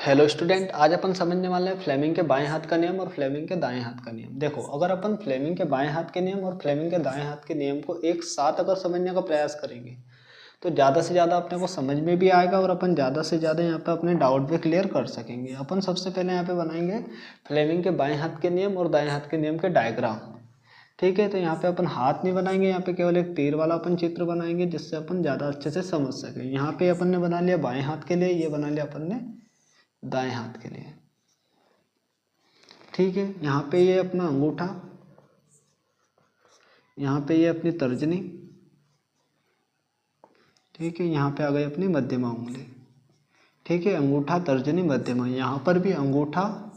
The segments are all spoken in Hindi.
हेलो स्टूडेंट, आज अपन समझने वाले हैं फ्लेमिंग के बाएं हाथ का नियम और फ्लेमिंग के दाएं हाथ का नियम। देखो, अगर अपन फ्लेमिंग के बाएं हाथ के नियम और फ्लेमिंग के दाएं हाथ के नियम को एक साथ अगर समझने का प्रयास करेंगे तो ज़्यादा से ज़्यादा अपने को समझ में भी आएगा और अपन ज़्यादा से ज़्यादा यहाँ पे अपने डाउट भी क्लियर कर सकेंगे। अपन सबसे पहले यहाँ पे बनाएंगे फ्लेमिंग के बाएं हाथ के नियम और दाएं हाथ के नियम के डायग्राम। ठीक है, तो यहाँ पे अपन हाथ नहीं बनाएंगे, यहाँ पे केवल एक तीर वाला अपन चित्र बनाएंगे जिससे अपन ज़्यादा अच्छे से समझ सकें। यहाँ पे अपन ने बना लिया बाएं हाथ के लिए, ये बना लिया अपन ने दाएं हाथ के लिए। ठीक है, यहाँ पे ये अपना अंगूठा, यहाँ पे ये अपनी तर्जनी। ठीक है, यहाँ पे आ गई अपनी मध्यमा उंगली। ठीक है, अंगूठा तर्जनी मध्यमा, यहाँ पर भी अंगूठा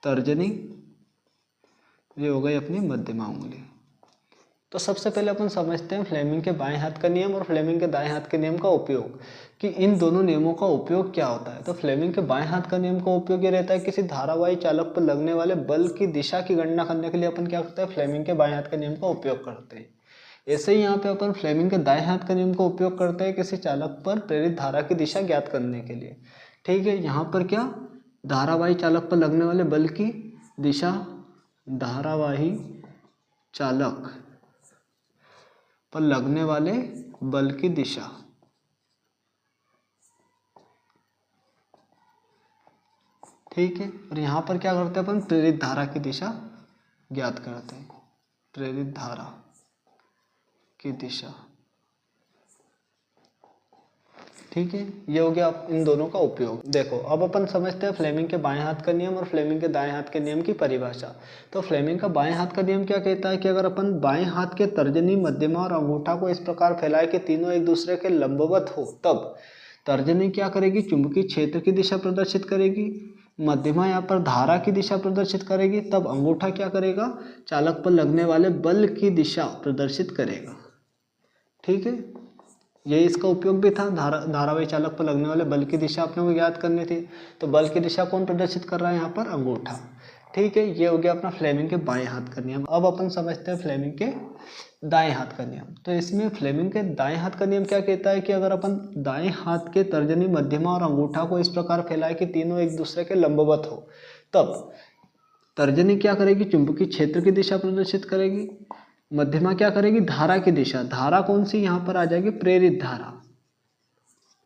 तर्जनी, ये हो गई अपनी मध्यमा उंगली। तो सबसे पहले अपन समझते हैं फ्लेमिंग के बाएं हाथ का नियम और फ्लेमिंग के दाएं हाथ के नियम का उपयोग, कि इन दोनों नियमों का उपयोग क्या होता है। तो फ्लेमिंग के बाएं हाथ का नियम का उपयोग ये रहता है, किसी धारावाही चालक पर लगने वाले बल की दिशा की गणना करने के लिए अपन क्या करते हैं, फ्लेमिंग के बाएं हाथ के नियम का उपयोग करते हैं। ऐसे ही यहाँ पे अपन फ्लेमिंग के दाएं हाथ का नियम का उपयोग करते हैं किसी चालक पर प्रेरित धारा की दिशा ज्ञात करने के लिए। ठीक है, यहाँ पर क्या, धारावाही चालक पर लगने वाले बल की दिशा, धारावाही चालक पर लगने वाले बल की दिशा। ठीक है, और यहाँ पर क्या करते हैं अपन, प्रेरित धारा की दिशा ज्ञात करते हैं, प्रेरित धारा की दिशा। ठीक है, ये हो गया इन दोनों का उपयोग। देखो, अब अपन समझते हैं फ्लेमिंग के बाएं हाथ का नियम और फ्लेमिंग के दाएं हाथ के नियम की परिभाषा। तो फ्लेमिंग का बाएं हाथ का नियम क्या कहता है कि अगर अपन बाएं हाथ के तर्जनी, मध्यमा और अंगूठा को इस प्रकार फैलाए कि तीनों एक दूसरे के लंबवत हो, तब तर्जनी क्या करेगी, चुंबकीय क्षेत्र की दिशा प्रदर्शित करेगी, मध्यमा यहाँ पर धारा की दिशा प्रदर्शित करेगी, तब अंगूठा क्या करेगा, चालक पर लगने वाले बल की दिशा प्रदर्शित करेगा। ठीक है, यही इसका उपयोग भी था। धारावाही चालक पर लगने वाले बल की दिशा अपने को ज्ञात करनी थी, तो बल की दिशा कौन प्रदर्शित कर रहा है, यहाँ पर अंगूठा। ठीक है, ये हो गया अपना फ्लेमिंग के बाएं हाथ का नियम। अब अपन समझते हैं फ्लेमिंग के दाएं हाथ का नियम। तो इसमें फ्लेमिंग के दाएं हाथ का नियम क्या कहता है कि अगर अपन दाएं हाथ के तर्जनी, मध्यमा और अंगूठा को इस प्रकार फैलाए कि तीनों एक दूसरे के लंबवत हो, तब तर्जनी क्या करेगी, चुंबकीय क्षेत्र की दिशा प्रदर्शित करेगी, मध्यमा क्या करेगी, धारा की दिशा, धारा कौन सी, यहाँ पर आ जाएगी प्रेरित धारा।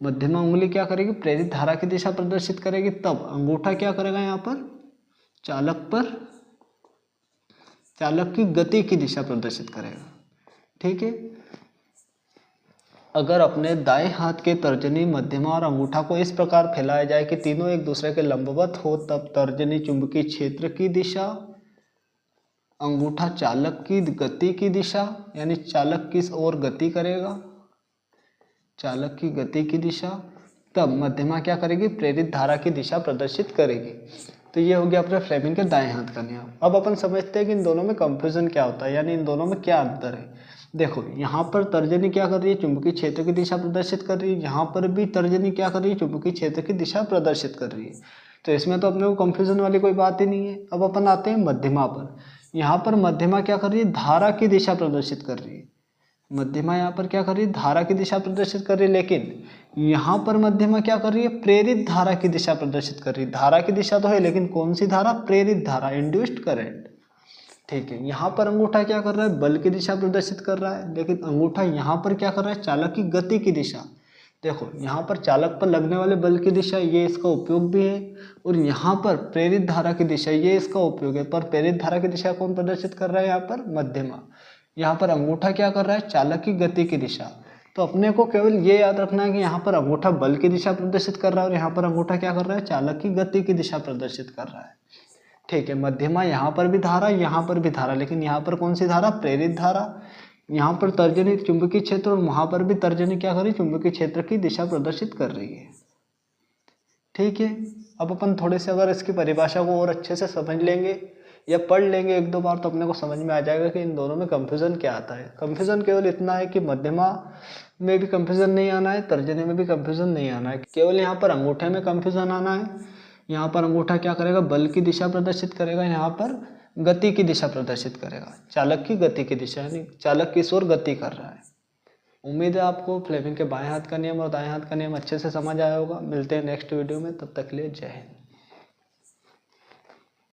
मध्यमा उंगली क्या करेगी, प्रेरित धारा की दिशा प्रदर्शित करेगी, तब अंगूठा क्या करेगा, यहाँ पर चालक की गति की दिशा प्रदर्शित करेगा। ठीक है, अगर अपने दाएं हाथ के तर्जनी, मध्यमा और अंगूठा को इस प्रकार फैलाया जाए कि तीनों एक दूसरे के लंबवत हो, तब तर्जनी चुंबकीय क्षेत्र की दिशा, अंगूठा चालक की गति की दिशा, यानी चालक किस ओर गति करेगा, चालक की गति की दिशा, तब मध्यमा क्या करेगी, प्रेरित धारा की दिशा प्रदर्शित करेगी। तो ये हो गया अपने फ्लेमिंग के दाएं हाथ का नियम। अब अपन समझते हैं कि इन दोनों में कंफ्यूजन क्या होता है, यानी इन दोनों में क्या अंतर है। देखो, यहाँ पर तर्जनी क्या कर रही है, चुंबकीय क्षेत्र की दिशा प्रदर्शित कर रही है, यहाँ पर भी तर्जनी क्या कर रही है, चुंबकीय क्षेत्र की दिशा प्रदर्शित कर रही है। तो इसमें तो अपने को कंफ्यूजन वाली कोई बात ही नहीं है। अब अपन आते हैं मध्यमा पर। यहाँ पर मध्यमा क्या कर रही है, धारा की दिशा प्रदर्शित कर रही है। मध्यमा यहाँ पर क्या कर रही है, धारा की दिशा प्रदर्शित कर रही है, लेकिन यहाँ पर मध्यमा क्या कर रही है, प्रेरित धारा की दिशा प्रदर्शित कर रही है। धारा की दिशा तो है, लेकिन कौन सी धारा, प्रेरित धारा, इंड्यूस्ड करंट। ठीक है, यहाँ पर अंगूठा क्या कर रहा है, बल की दिशा प्रदर्शित कर रहा है, लेकिन अंगूठा यहाँ पर क्या कर रहा है, चालक की गति की दिशा। देखो, यहाँ पर चालक पर लगने वाले बल की दिशा, ये इसका उपयोग भी है, और यहाँ पर प्रेरित धारा की दिशा, ये इसका उपयोग है। पर प्रेरित धारा की दिशा कौन प्रदर्शित कर रहा है, यहाँ पर मध्यमा। यहाँ पर अंगूठा क्या कर रहा है, चालक की गति की दिशा। तो अपने को केवल ये याद रखना है कि यहाँ पर अंगूठा बल की दिशा प्रदर्शित कर रहा है और यहाँ पर अंगूठा क्या कर रहा है, चालक की गति की दिशा प्रदर्शित कर रहा है। ठीक है, मध्यमा यहाँ पर भी धारा, यहाँ पर भी धारा, लेकिन यहाँ पर कौन सी धारा, प्रेरित धारा। यहाँ पर तर्जनी चुंबकीय क्षेत्र और वहाँ पर भी तर्जनी क्या कर रही है, चुंबकीय क्षेत्र की दिशा प्रदर्शित कर रही है। ठीक है, अब अपन थोड़े से अगर इसकी परिभाषा को और अच्छे से समझ लेंगे या पढ़ लेंगे एक दो बार, तो अपने को समझ में आ जाएगा कि इन दोनों में कंफ्यूजन क्या आता है। कंफ्यूजन केवल इतना है कि मध्यमा में भी कंफ्यूजन नहीं आना है, तर्जनी में भी कंफ्यूजन नहीं आना है, केवल यहाँ पर अंगूठे में कंफ्यूजन आना है। यहाँ पर अंगूठा क्या करेगा, बल की दिशा प्रदर्शित करेगा, यहाँ पर गति की दिशा प्रदर्शित करेगा, चालक की गति की दिशा, यानी चालक किस ओर गति कर रहा है। उम्मीद है आपको फ्लेमिंग के बाएं हाथ का नियम और दाएं हाथ का नियम अच्छे से समझ आया होगा। मिलते हैं नेक्स्ट वीडियो में, तब तक के लिए जय हिंद।